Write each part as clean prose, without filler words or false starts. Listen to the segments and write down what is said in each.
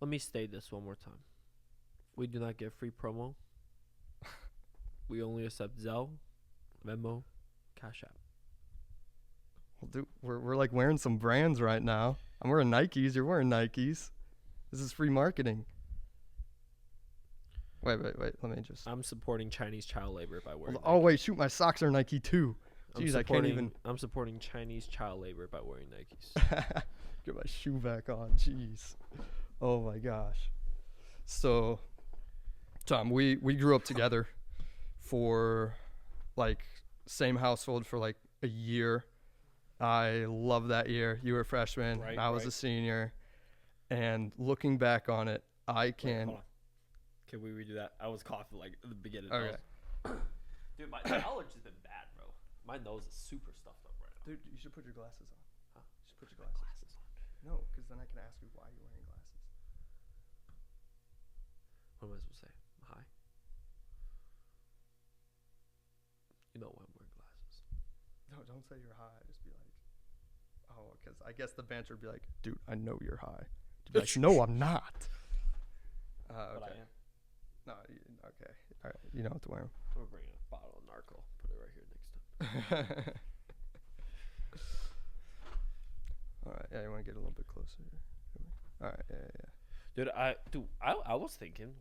Let me state this one more time. We do not get free promo. We only accept Zelle, Venmo, Cash App. Well, dude, we're like wearing some brands right now. I'm wearing Nikes. You're wearing Nikes. This is free marketing. Wait. Let me just. I'm supporting Chinese child labor by wearing. Oh wait, shoot! My socks are Nike too. Jeez, I can't even. I'm supporting Chinese child labor by wearing Nikes. Get my shoe back on. Jeez. Oh my gosh. So, Tom, we grew up together for like same household for like a year. I love that year. You were a freshman. Right, I was a senior. And looking back on it, I can. Wait, can we redo that? I was coughing like at the beginning. Okay. Dude, my allergies been bad, bro. My nose is super stuffed up right now. Dude, you should put your glasses on. Huh? You should put your glasses on. No, because then I can ask you why you're wearing glasses. What am I supposed to say? Hi. You know why I'm wearing glasses. No, don't say you're high. Just be like, oh, because I guess the banter would be like, dude, I know you're high. To be like, no, I'm not. But Okay. I am. No, okay. All right. You don't have to wear them. We're bringing a bottle of Narco. Put it right here next to. All right. Yeah, you want to get a little bit closer. All right. Yeah. I was thinking,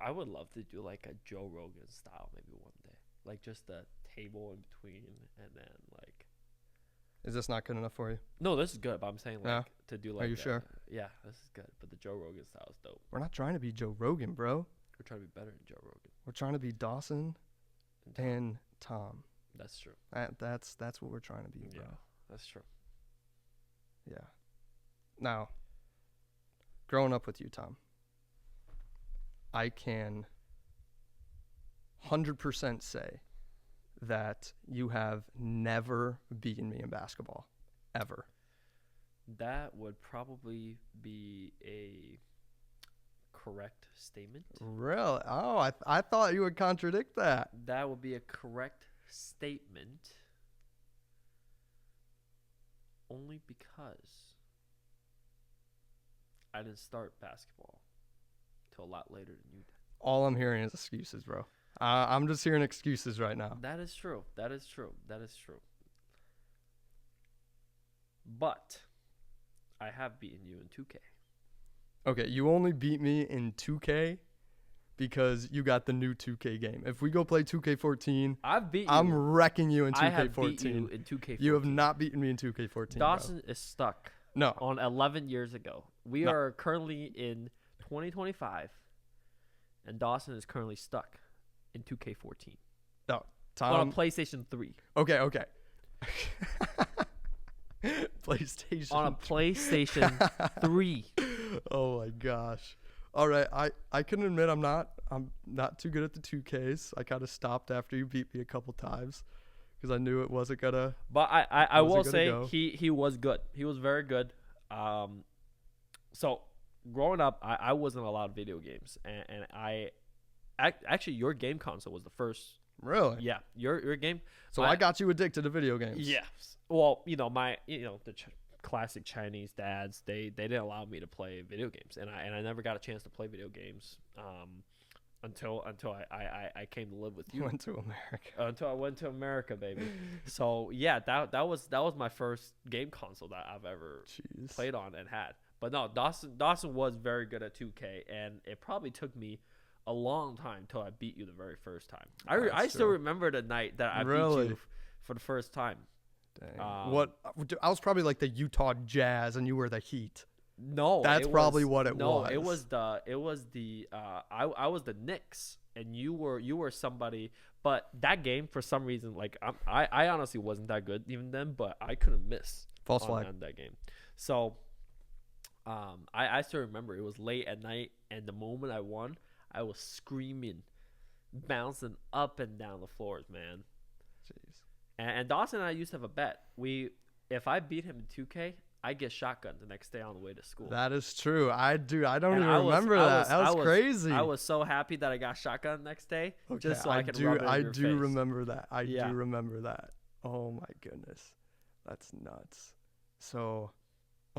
I would love to do like a Joe Rogan style maybe one day. Like just a table in between and then like. Is this not good enough for you? No, this is good, but I'm saying like to do like. Are you sure? Yeah, this is good, but the Joe Rogan style is dope. We're not trying to be Joe Rogan, bro. We're trying to be better than Joe Rogan. We're trying to be Dawson and Tom. That's true. That's what we're trying to be, bro. Yeah, that's true. Yeah. Now, growing up with you, Tom, I can 100% say that you have never beaten me in basketball, ever. That would probably be a correct statement. Really? Oh, I thought you would contradict that. That would be a correct statement. Only because I didn't start basketball till a lot later than you did. All I'm hearing is excuses, bro. I'm just hearing excuses right now. That is true. But I have beaten you in 2K. Okay, you only beat me in 2K because you got the new 2K game. If we go play 2K14, I'm wrecking you in 2K14. I have beat you in 2K14. You have not beaten me in 2K14. Dawson is stuck. No. On 11 years ago. We are currently in 2025, and Dawson is currently stuck in 2K14. No, Tom. On a PlayStation 3. Okay. PlayStation. On a PlayStation 3. Oh my gosh. All right, I can admit I'm not too good at the 2Ks. I kind of stopped after you beat me a couple times because I knew it wasn't gonna. But I will say he was good. He was very good. So growing up, I wasn't allowed video games, and actually your game console was the first. Really? Yeah, your game. So I got you addicted to video games. Yes. Well, the classic Chinese dads, they didn't allow me to play video games, and I never got a chance to play video games until I came to live with you. Went to America. Until I went to America, baby. So yeah, that was my first game console that I've ever played on and had. But no, Dawson was very good at 2K, and it probably took me a long time till I beat you the very first time. I still remember the night that I beat you for the first time. Dang. I was probably like the Utah Jazz and you were the Heat. No, that's probably what it was. No, it was the I was the Knicks and you were somebody. But that game, for some reason, like I honestly wasn't that good even then, but I couldn't miss false flag on that game. So I still remember it was late at night, and the moment I won, I was screaming, bouncing up and down the floors, man. Jeez. And Dawson and I used to have a bet. If I beat him in 2K, I get shotgunned the next day on the way to school. That is true. I don't even remember that. That was crazy. I was so happy that I got shotgunned the next day. Okay, just so I could rub it in your I do face. remember that. I do remember that. Oh my goodness, that's nuts. So,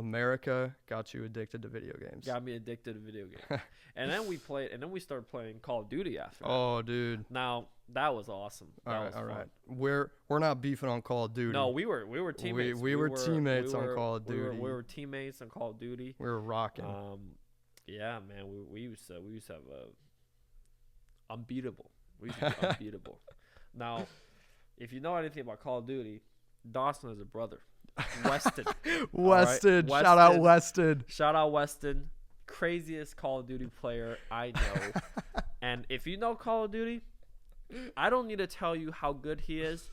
America got you addicted to video games. Got me addicted to video games. And then we started playing Call of Duty after that. Oh, dude. Now, that was awesome. That All was right. fun. We're not beefing on Call of Duty. No, we were teammates. We were teammates on Call of Duty. We were teammates on Call of Duty. We were rocking. Yeah, man. We used to have a unbeatable. We used to be unbeatable. Now, if you know anything about Call of Duty, Dawson is a brother. Weston. Weston. Right? Shout out Weston. Shout out Weston. Craziest Call of Duty player I know. And if you know Call of Duty, I don't need to tell you how good he is,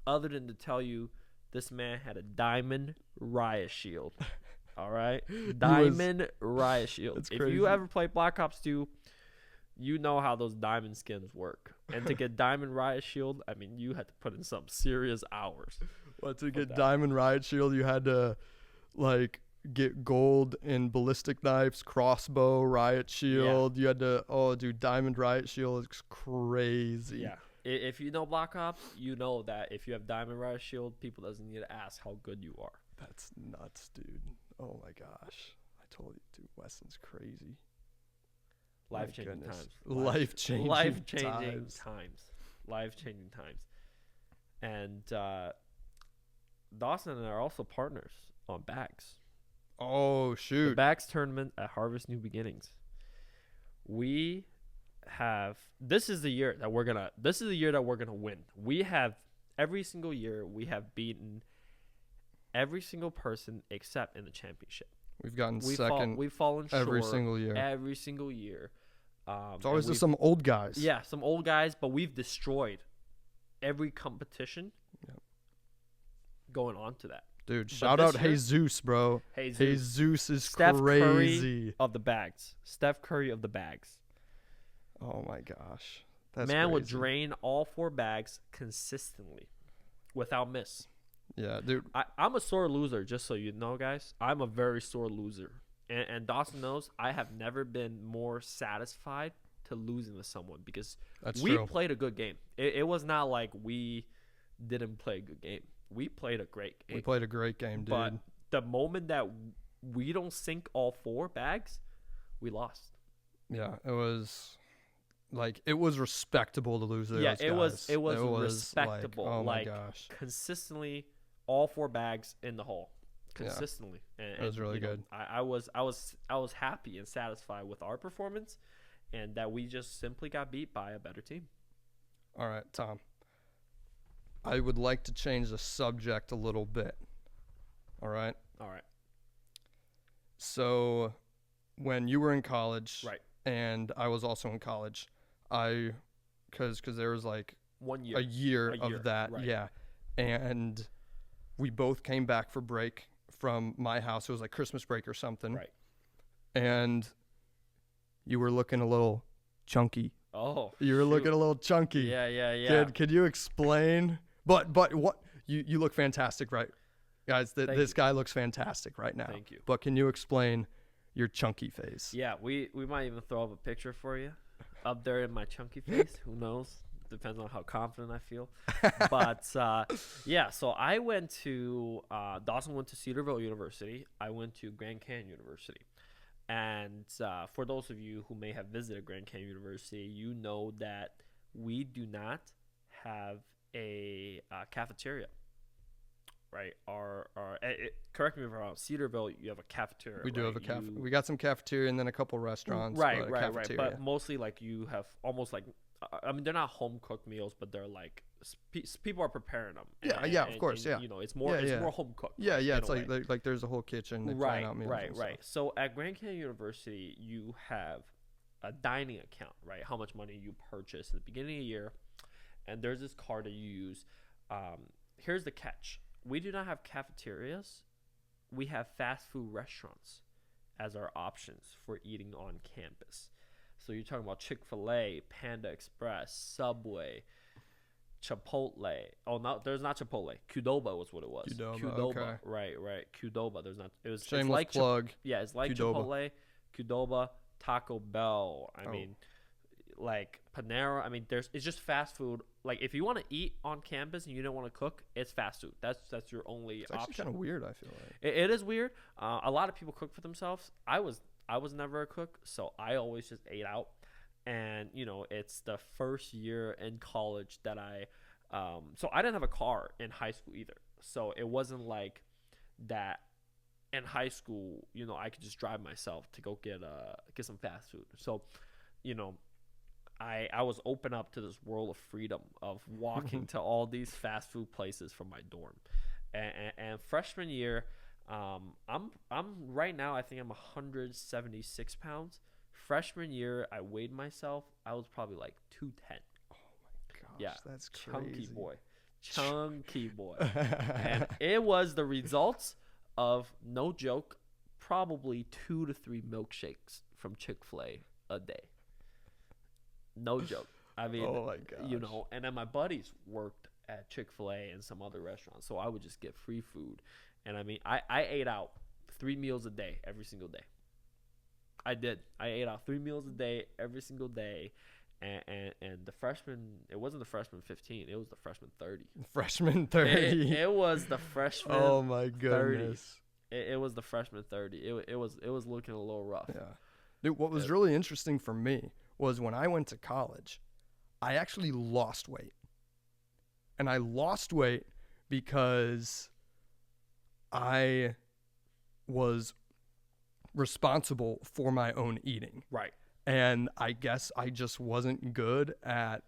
other than to tell you this man had a diamond riot shield. All right? Diamond riot shield. That's If crazy. you ever play Black Ops 2, you know how those diamond skins work. And to get diamond riot shield, I mean, you had to put in some serious hours. What, to get Diamond Riot Shield, you had to, like, get gold in ballistic knives, crossbow, riot shield. You had to, dude, Diamond Riot Shield is crazy. Yeah. If you know Black Ops, you know that if you have Diamond Riot Shield, people doesn't need to ask how good you are. That's nuts, dude. Oh, my gosh. I told you, dude, Weston's crazy. Life-changing times. Life-changing Life-changing times. Life-changing times. And Dawson and I are also partners on bags. Oh, The shoot. bags tournament at Harvest New Beginnings. We have this is the year that we're gonna win. We have every single year we have beaten every single person except in the championship. We've gotten We've second fallen short every single year. Every single year. It's always just some old guys. Yeah, some old guys, but we've destroyed every competition going on to that. Dude, But shout this out year- Jesus, bro. Jesus is Steph crazy. Curry of the bags. Steph Curry of the bags. Oh, my gosh. That's Man would crazy. drain all 4 bags consistently without miss. Yeah, dude. I'm a sore loser, just so you know, guys. I'm a very sore loser. And Dawson knows I have never been more satisfied to losing to someone because That's we true. played a good game. It was not like we didn't play a good game. We played a great game. We played a great game, dude. But the moment that we don't sink all 4 bags, we lost. Yeah, it was like it was respectable to lose to Yeah, those it was guys. respectable. Like, oh my like gosh. consistently all 4 bags in the hole. Consistently. And It was really you know, good. I was happy and satisfied with our performance and that we just simply got beat by a better team. All right, Tom. I would like to change the subject a little bit. All right? All right. So, when you were in college, Right. and I was also in college, because there was like 1 year. a year A year, of that, right. yeah, and we both came back for break from my house. It was like Christmas break or something, Right. and you were looking a little chunky. Oh. You were shoot. looking a little chunky. Yeah. Could you explain? But what you look fantastic, right, guys? This guy looks fantastic right now. Thank you. But can you explain your chunky face? Yeah, we might even throw up a picture for you up there in my chunky face. Who knows? Depends on how confident I feel. But yeah, so I went to Dawson went to Cedarville University. I went to Grand Canyon University. And for those of you who may have visited Grand Canyon University, you know that we do not have a cafeteria. Right? Correct me if I'm wrong. Cedarville, you have a cafeteria. We do right? have a cafe. We got some cafeteria and then a couple restaurants. Right. Cafeteria. But mostly, like, you have almost like, I mean, they're not home cooked meals, but they're like people are preparing them. Of course. You know, it's more more home cooked. Yeah. in It's a like way. like there's a whole kitchen. They plan out meals and Right. stuff. So at Grand Canyon University, you have a dining account, right? How much money you purchase at the beginning of the year, and there's this card that you use. Here's the catch: we do not have cafeterias. We have fast food restaurants as our options for eating on campus. So you're talking about Chick-fil-A, Panda Express, Subway, Chipotle. Oh, no, there's not Chipotle. Qdoba was what it was. Qdoba, okay. Right. Qdoba. There's not. It's Shameless like plug. it's like Qdoba. Chipotle, Qdoba, Taco Bell. I mean, like Panera. I mean, it's just fast food like if you want to eat on campus and you don't want to cook, it's fast food. That's your only It's actually option. kind of weird, I feel like. It is weird. A lot of people cook for themselves. I was never a cook, so I always just ate out. And it's the first year in college that so I didn't have a car in high school either. So it wasn't like that in high school, I could just drive myself to go get some fast food. So, I was open up to this world of freedom of walking to all these fast food places from my dorm. And freshman year, I'm right now, I think I'm 176 pounds. Freshman year, I weighed myself. I was probably like 210. Oh my gosh, Yeah, that's crazy. Chunky boy. And it was the results of, no joke, probably 2 to 3 milkshakes from Chick-fil-A a day. No joke. I mean, oh my gosh. And then my buddies worked at Chick-fil-A and some other restaurants, so I would just get free food. And I mean, I ate out 3 meals a day every single day. I did. I ate out 3 meals a day every single day. And the freshman, it wasn't the freshman 15, it was the freshman 30. Freshman 30. It was the freshman. Oh my goodness. 30. It was the freshman 30. It was looking a little rough. Yeah. Dude, what was really interesting for me was when I went to college, I actually lost weight. And I lost weight because I was responsible for my own eating. Right. And I guess I just wasn't good at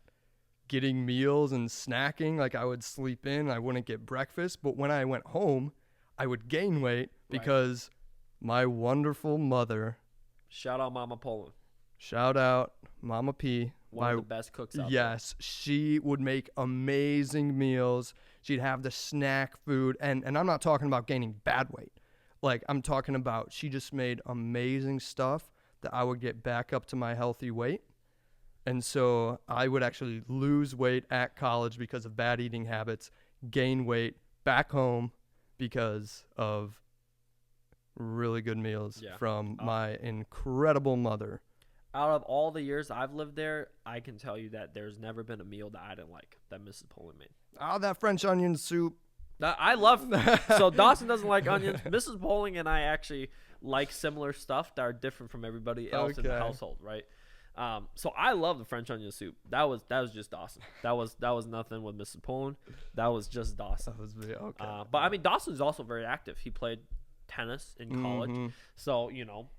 getting meals and snacking. Like I would sleep in, I wouldn't get breakfast. But when I went home, I would gain weight because my wonderful mother. Shout out Mama Poland. Shout out Mama P. One of the best cooks out there. Yes, she would make amazing meals. She'd have the snack food. And I'm not talking about gaining bad weight. Like I'm talking about she just made amazing stuff that I would get back up to my healthy weight. And so I would actually lose weight at college because of bad eating habits, gain weight back home because of really good meals from my incredible mother. Out of all the years I've lived there, I can tell you that there's never been a meal that I didn't like that Mrs. Poland made. Oh, that French onion soup. I love. So Dawson doesn't like onions. Mrs. Poling and I actually like similar stuff that are different from everybody else in the household, right? So I love the French onion soup. That was just Dawson. That was nothing with Mrs. Poland. That was just Dawson. That was me. Okay. But I mean, Dawson's also very active. He played tennis in college, so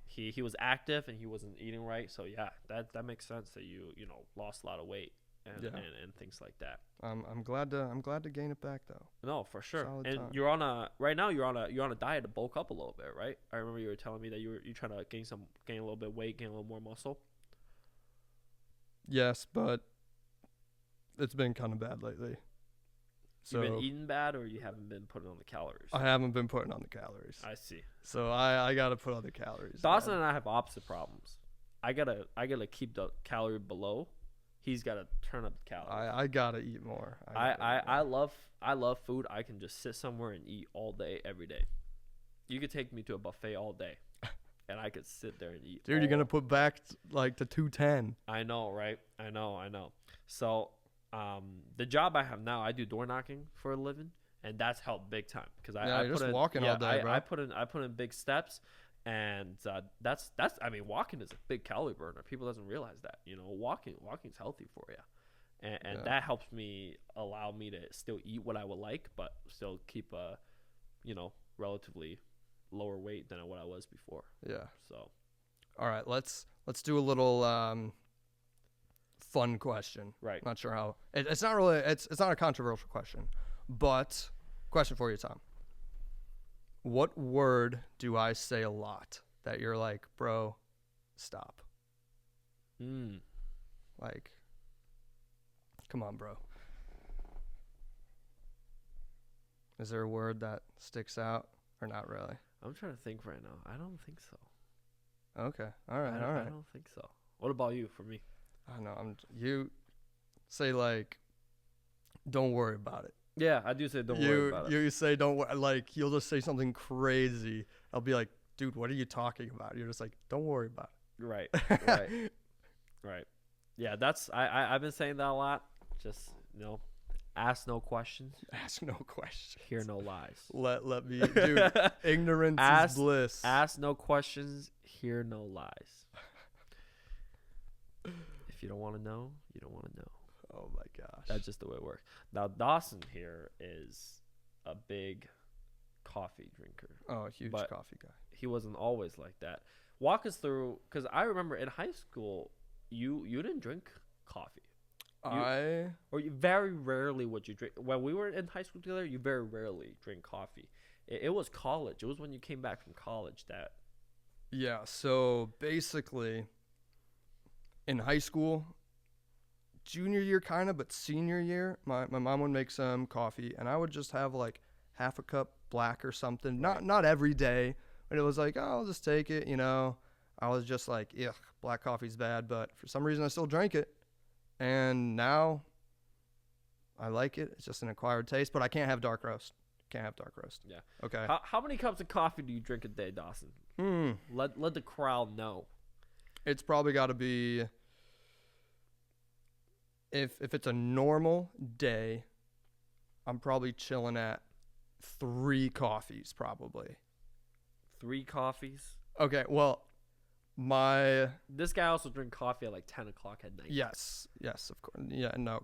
he was active and he wasn't eating right. So yeah, that makes sense that you lost a lot of weight. And things like that. I'm glad to gain it back though. No, for sure. Solid and time. you're on a diet to bulk up a little bit, right? I remember you were telling me that you're trying to gain a little bit of weight, gain a little more muscle. Yes, but it's been kind of bad lately. So You've been eating bad, or you haven't been putting on the calories? I haven't been putting on the calories. I see. So I got to put on the calories. Dawson and I have opposite problems. I gotta keep the calorie below. He's got to turn up the calories. I gotta eat more. I love food. I can just sit somewhere and eat all day, every day. You could take me to a buffet all day, and I could sit there and eat. Dude, you're gonna put back like to 210. I know, right? I know. So, the job I have now, I do door knocking for a living, and that's helped big time because you're just walking all day, bro. I put in big steps. And that's I mean, walking is a big calorie burner. People doesn't realize that. Walking's healthy for you, and that helps me allow me to still eat what I would like, but still keep a relatively lower weight than what I was before. Yeah. So, all right, let's do a little fun question. Right. Not sure how. It's not really. It's not a controversial question, but question for you, Tom. What word do I say a lot that you're like, bro, stop? Like, come on, bro. Is there a word that sticks out or not really? I'm trying to think right now. I don't think so. Okay. All right. I don't think so. What about you? For me, I know. You say like, don't worry about it. Yeah, I do say don't worry about it. You say don't worry. Like, you'll just say something crazy. I'll be like, dude, what are you talking about? You're just like, don't worry about it. Right. Right. Yeah, that's I've been saying that a lot. Just ask no questions. Ask no questions. Hear no lies. Let me, dude. Ignorance is bliss. Ask no questions. Hear no lies. If you don't want to know, you don't want to know. Oh my gosh. That's just the way it works. Now Dawson here is a big coffee drinker. Oh, a huge coffee guy. He wasn't always like that. Walk us through, because I remember in high school, you didn't drink coffee. Or you very rarely would you drink. When we were in high school together, you very rarely drink coffee. It was college. It was when you came back from college that. Yeah. So basically, in high school, junior year kind of, but senior year, my mom would make some coffee, and I would just have like half a cup black or something. Right. Not every day, but it was like, oh, I'll just take it. I was just like, ugh, black coffee's bad, but for some reason I still drank it. And now I like it. It's just an acquired taste, but I can't have dark roast. Yeah. Okay. How many cups of coffee do you drink a day, Dawson? Let the crowd know. It's probably got to be, if it's a normal day, I'm probably chilling at 3 coffees probably. 3 coffees? Okay, well, this guy also drink coffee at like 10 o'clock at night. Yes, of course. Yeah, no,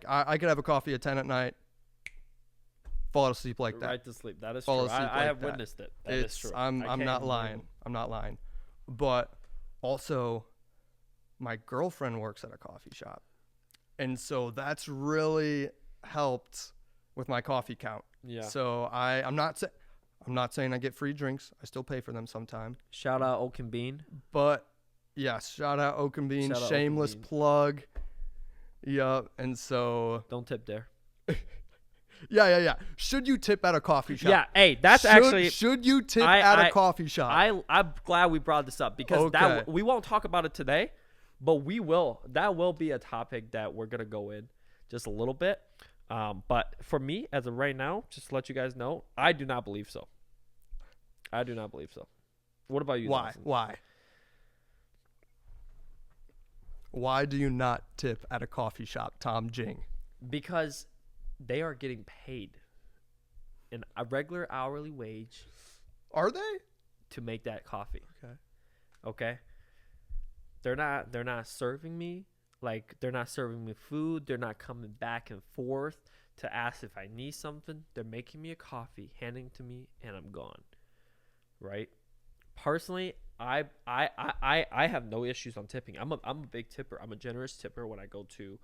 I could have a coffee at 10 at night, fall asleep like that. Right to sleep. That is true. I have witnessed it. That is true. I'm not lying. I'm not lying. But also, my girlfriend works at a coffee shop, and so that's really helped with my coffee count. Yeah. So I'm not saying I get free drinks. I still pay for them sometime. Shout out Oak and Bean. But yes, shout out Oak and Bean. Shameless plug. Yeah, and so don't tip there. Yeah. Should you tip at a coffee shop? Yeah, hey, that's actually. Should you tip at a coffee shop? I'm glad we brought this up because we won't talk about it today, but we will. That will be a topic that we're gonna go in just a little bit. But for me, as of right now, just to let you guys know, I do not believe so. What about you? Why? Dawson? Why do you not tip at a coffee shop, Tom Jing? Because they are getting paid a regular hourly wage. Are they? To make that coffee. Okay. They're not serving me. Like, they're not serving me food. They're not coming back and forth to ask if I need something. They're making me a coffee, handing it to me, and I'm gone. Right? Personally, I have no issues on tipping. I'm a big tipper. I'm a generous tipper when I go to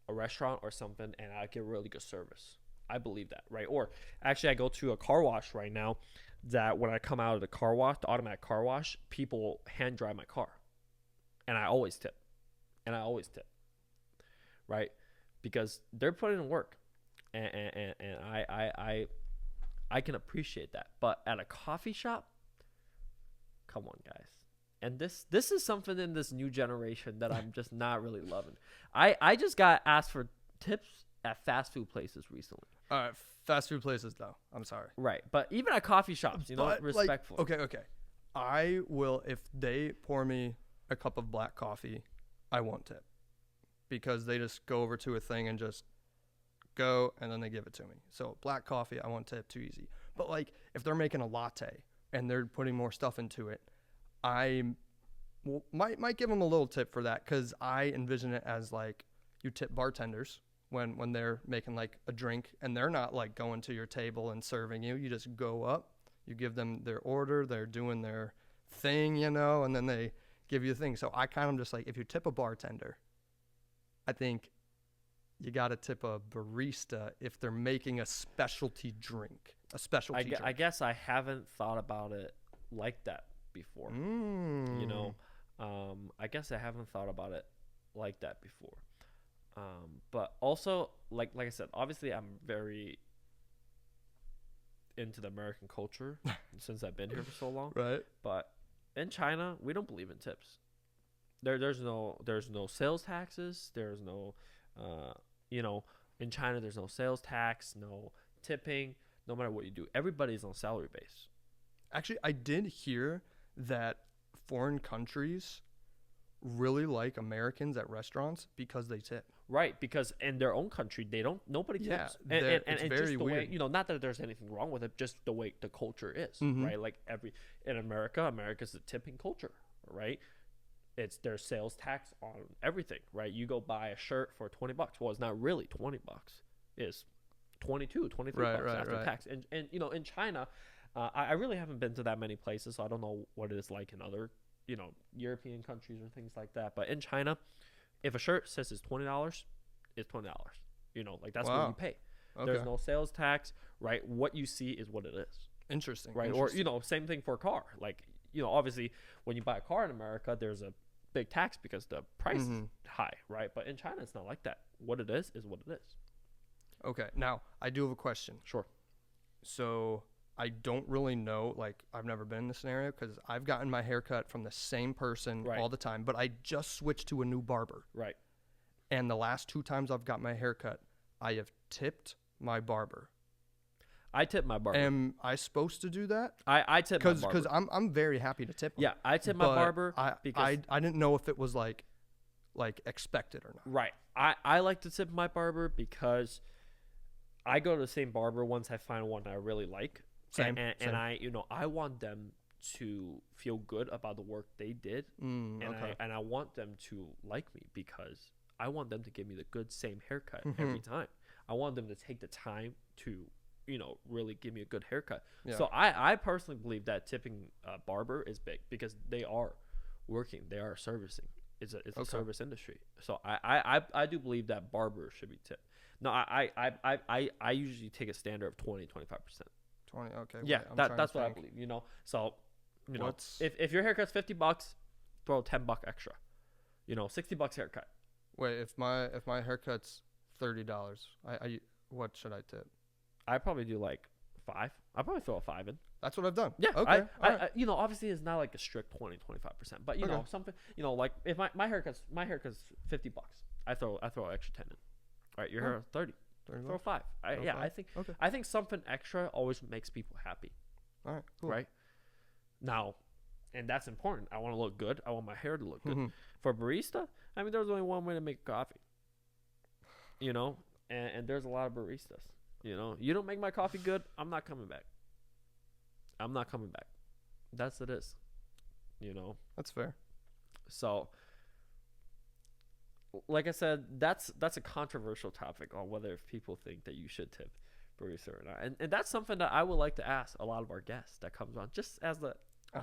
a restaurant or something and I get really good service. I believe that, right? Or actually, I go to a car wash right now that when I come out of the car wash, the automatic car wash, people hand dry my car. And I always tip. Right? Because they're putting in work. And I can appreciate that. But at a coffee shop, come on, guys. And this is something in this new generation that I'm just not really loving. I just got asked for tips at fast food places recently. All right, fast food places though. I'm sorry. Right, but even at coffee shops, respectful. Like, okay. I will, if they pour me a cup of black coffee, I won't tip, because they just go over to a thing and just go and then they give it to me. So black coffee, I won't tip, too easy. But like if they're making a latte and they're putting more stuff into it, I might give them a little tip for that, because I envision it as like you tip bartenders when they're making like a drink and they're not like going to your table and serving you. You just go up, you give them their order, they're doing their thing, and then they give you a thing. So I kind of just like, if you tip a bartender, I think you got to tip a barista if they're making a specialty drink. I guess I haven't thought about it like that before. I guess I haven't thought about it like that before. But also, like I said, obviously I'm very into the American culture since I've been here for so long. Right. But in China, we don't believe in tips. There's no sales taxes. There's no, in China there's no sales tax, no tipping. No matter what you do, everybody's on salary base. Actually, I did hear that foreign countries really like Americans at restaurants because they tip. Right, because in their own country, nobody tips. Yeah, And it's just very the way, weird. you know, not that there's anything wrong with it, just the way the culture is, Mhm. right? Like in America's a tipping culture, right? There's sales tax on everything, right? You go buy a shirt for $20. Well, it's not really $20. It's 22, 23 Right, bucks right, after right. tax. And you know, in China, I really haven't been to that many places, so I don't know what it is like in other, you know, European countries or things like that. But in China, if a shirt says it's $20, it's $20. You know, like that's what you Wow. pay. Okay. There's no sales tax, right? What you see is what it is, Interesting. right? Or you know, same thing for a car. Like, you know, obviously when you buy a car in America, there's a big tax because the price is high, right? But in China, it's not like that. What it is what it is. Okay. Now, I do have a question. Sure. So, I don't really know, like, I've never been in this scenario because I've gotten my hair cut from the same person Right. all the time, but I just switched to a new barber. Right. And the last 2 times I've got my hair cut, I have tipped my barber. I tip my barber. Am I supposed to do that? I tip my barber. Because I'm very happy to tip him. Yeah, I tip my but barber I because didn't know if it was like expected or not. right. I like to tip my barber because I go to the same barber once I find one I really like. Same. And I, you know, I want them to feel good about the work they did, Okay. I want them to like me because I want them to give me the good same haircut every time. I want them to take the time to, you know, really give me a good haircut. Yeah. So I personally believe that tipping a barber is big because they are working, they are servicing. It's a service industry. So I do believe that barbers should be tipped. No, I usually take a standard of 20-25%. 20. Okay. Yeah, wait, I'm trying that's to what I think. believe. You know, so you know, What's- if your haircut's $50, throw $10 extra. You know, $60 haircut. Wait, if my haircut's $30, I what should I tip? I probably do like 5. I probably throw a 5 in. That's what I've done. Yeah. Okay. I you know, obviously it's not like a strict 20-25%, but you know, Okay. something, you know, like if my haircut's $50, I throw an extra 10 in. All right, your hair 30. $30. Throw 5. Throw 5? Okay. I think something extra always makes people happy, All right. Cool. right? Now, and that's important. I want to look good. I want my hair to look good. Mhm. For barista, I mean, there's only one way to make coffee. You know, and there's a lot of baristas. You know, you don't make my coffee good, I'm not coming back. I'm not coming back. That's it is. You know, That's fair. so like I said, that's a controversial topic on whether if people think that you should tip barista or not, and that's something that I would like to ask a lot of our guests that comes on, just as the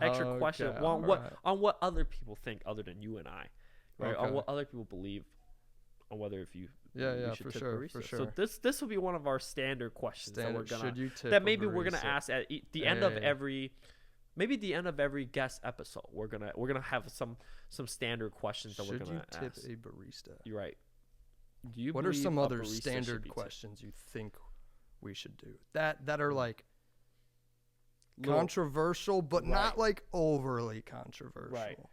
extra question Okay, on alright. what other people think other than you and I, right? On Okay. what other people believe, on whether if you Yeah, you should for tip sure, barista. for So sure. this will be one of our standard questions that we're gonna Should you tip that a maybe we're gonna barista? ask at the end of Hey. every. Maybe the end of every guest episode, we're gonna have some standard questions that we're Should gonna you tip ask. a barista? You're right. Do you What are believe some a other barista should standard be tipped? questions you think we should do that are like Little- controversial, but Right. not like overly controversial?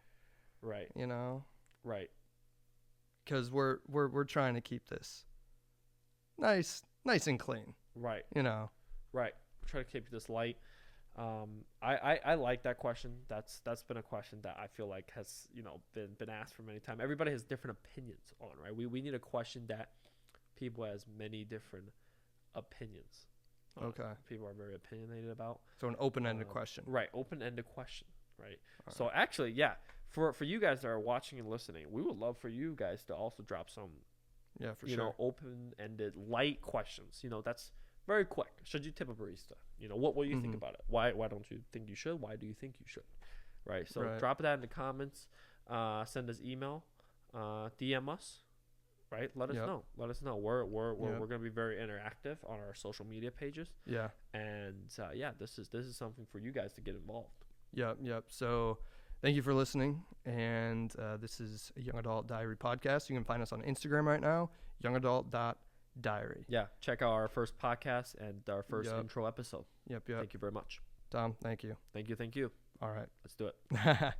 Right. You know, Right. because we're trying to keep this nice and clean. Right. You know. Right. Try to keep this light. I like that question. That's been a question that I feel like has, you know, been asked for many times. Everybody has different opinions on, right? We need a question that people has many different opinions on. Okay. People are very opinionated about. So an open-ended question. Right, open-ended question, right? All So actually, yeah, for you guys that are watching and listening, we would love for you guys to also drop some, Yeah, for you sure. know, open-ended light questions. You know, that's very quick. Should you tip a barista? You know, what do you think Mhm. about it? Why don't you think you should? Why do you think you should? Right. So Right. drop that in the comments. Send us email. DM us. Right. Let us Yep. know. Let us know. We're Yep. gonna be very interactive on our social media pages. Yeah. And yeah, this is something for you guys to get involved. Yep. So thank you for listening. And this is a Young Adult Diary podcast. You can find us on Instagram right now, youngadult.diary. Yeah. Check out our first podcast and our first Yep. intro episode. Yep. Thank you very much. Tom, thank you. Thank you. All right. Let's do it.